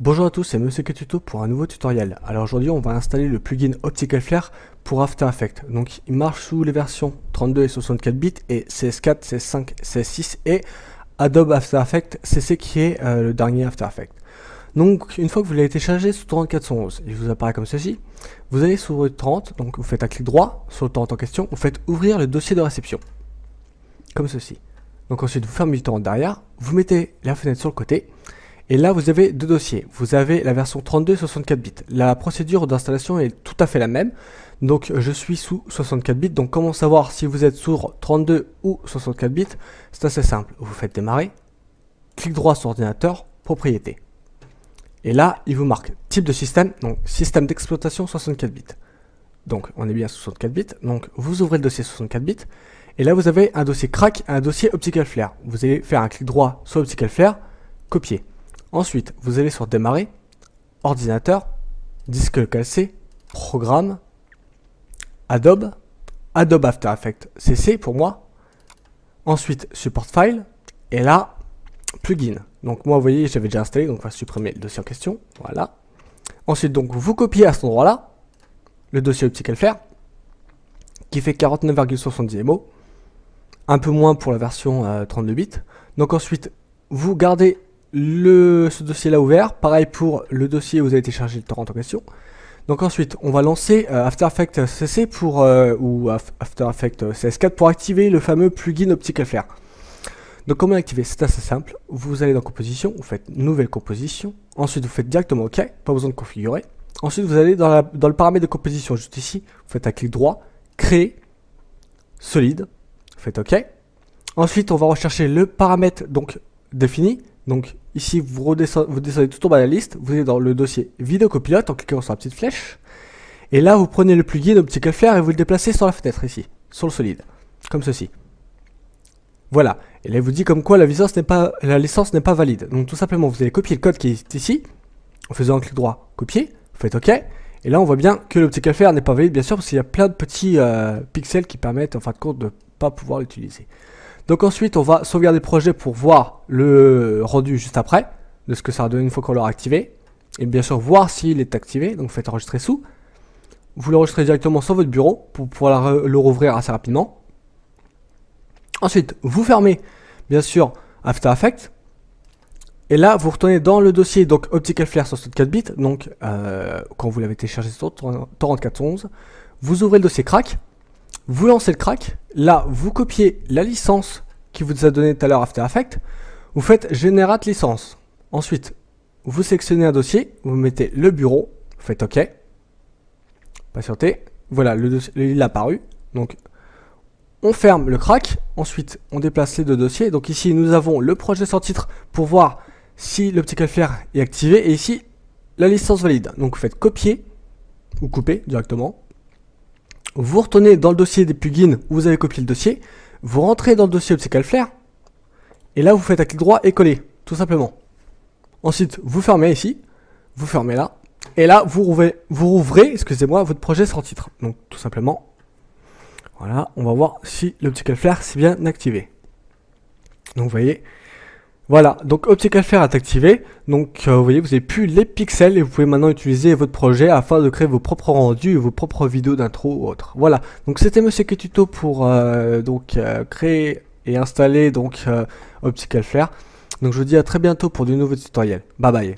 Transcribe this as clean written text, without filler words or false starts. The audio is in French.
Bonjour à tous, c'est Monsieur Tuto pour un nouveau tutoriel. Alors aujourd'hui on va installer le plugin Optical Flare pour After Effects. Donc il marche sous les versions 32 et 64 bits et CS4, CS5, CS6 et Adobe After Effects CC qui est le dernier After Effects. Donc une fois que vous l'avez téléchargé sous torrent 411, il vous apparaît comme ceci. Vous allez sur le torrent, donc vous faites un clic droit sur le torrent en question, vous faites ouvrir le dossier de réception. Comme ceci. Donc ensuite vous fermez le torrent derrière, vous mettez la fenêtre sur le côté. Et là, vous avez deux dossiers. Vous avez la version 32 et 64 bits. La procédure d'installation est tout à fait la même. Donc, je suis sous 64 bits. Donc, comment savoir si vous êtes sur 32 ou 64 bits? C'est assez simple. Vous faites démarrer, clic droit sur ordinateur, propriété. Et là, il vous marque type de système, donc système d'exploitation 64 bits. Donc, on est bien sous 64 bits. Donc, vous ouvrez le dossier 64 bits. Et là, vous avez un dossier crack et un dossier Optical Flare. Vous allez faire un clic droit sur Optical Flare, copier. Ensuite, vous allez sur démarrer, ordinateur, disque local C, programme, Adobe, Adobe After Effects CC pour moi. Ensuite, support file. Et là, plugin. Donc moi, vous voyez, j'avais déjà installé, donc on va supprimer le dossier en question. Voilà. Ensuite, donc vous copiez à cet endroit-là le dossier Optical Flare qui fait 49,70 MO. Un peu moins pour la version 32 bits. Donc ensuite, vous gardez ce dossier là ouvert, pareil pour le dossier où vous avez téléchargé le torrent en question. Donc ensuite on va lancer After Effects CC pour ou After Effects CS4 pour activer le fameux plugin Optical Flare. Donc comment l'activer? C'est assez simple, vous allez dans composition, vous faites nouvelle composition, ensuite vous faites directement OK, pas besoin de configurer. Ensuite vous allez dans le paramètre de composition juste ici, vous faites un clic droit, créer solide, vous faites OK. Ensuite on va rechercher le paramètre donc défini. Donc ici vous descendez tout en bas de la liste, vous allez dans le dossier vidéo copilote en cliquant sur la petite flèche. Et là vous prenez le plugin Optical Flare et vous le déplacez sur la fenêtre ici, sur le solide, comme ceci. Voilà, et là il vous dit comme quoi la licence n'est pas valide. Donc tout simplement vous allez copier le code qui est ici, en faisant un clic droit, copier, vous faites OK. Et là on voit bien que l'Optical Flare n'est pas valide bien sûr parce qu'il y a plein de petits pixels qui permettent en fin de compte de ne pas pouvoir l'utiliser. Donc ensuite, on va sauvegarder le projet pour voir le rendu juste après, de ce que ça va donner une fois qu'on l'aura activé. Et bien sûr, voir s'il est activé. Donc vous faites enregistrer sous. Vous l'enregistrez directement sur votre bureau pour pouvoir le rouvrir assez rapidement. Ensuite, vous fermez, bien sûr, After Effects. Et là, vous retournez dans le dossier donc Optical Flare 64 bits. Donc, quand vous l'avez téléchargé sur torrent 411, vous ouvrez le dossier crack. Vous lancez le crack, là vous copiez la licence qui vous a donné tout à l'heure After Effects, vous faites Generate licence. Ensuite, vous sélectionnez un dossier, vous mettez le bureau, vous faites OK. Patientez, voilà, le dossier il est apparu. Donc, on ferme le crack, ensuite on déplace les deux dossiers. Donc ici nous avons le projet sans titre pour voir si l'Optical Flare est activé et ici la licence valide. Donc vous faites copier ou couper directement. Vous retournez dans le dossier des plugins où vous avez copié le dossier, vous rentrez dans le dossier Optical Flare, et là vous faites un clic droit et coller, tout simplement. Ensuite, vous fermez ici, vous fermez là, et là vous rouvrez, excusez-moi, votre projet sans titre. Donc tout simplement, voilà, on va voir si l'Optical Flare s'est bien activé. Donc vous voyez, voilà, donc Optical Flare est activé, donc vous voyez, vous n'avez plus les pixels et vous pouvez maintenant utiliser votre projet afin de créer vos propres rendus et vos propres vidéos d'intro ou autres. Voilà, donc c'était Monsieur Tuto pour créer et installer donc Optical Flare. Donc je vous dis à très bientôt pour de nouveaux tutoriels. Bye bye.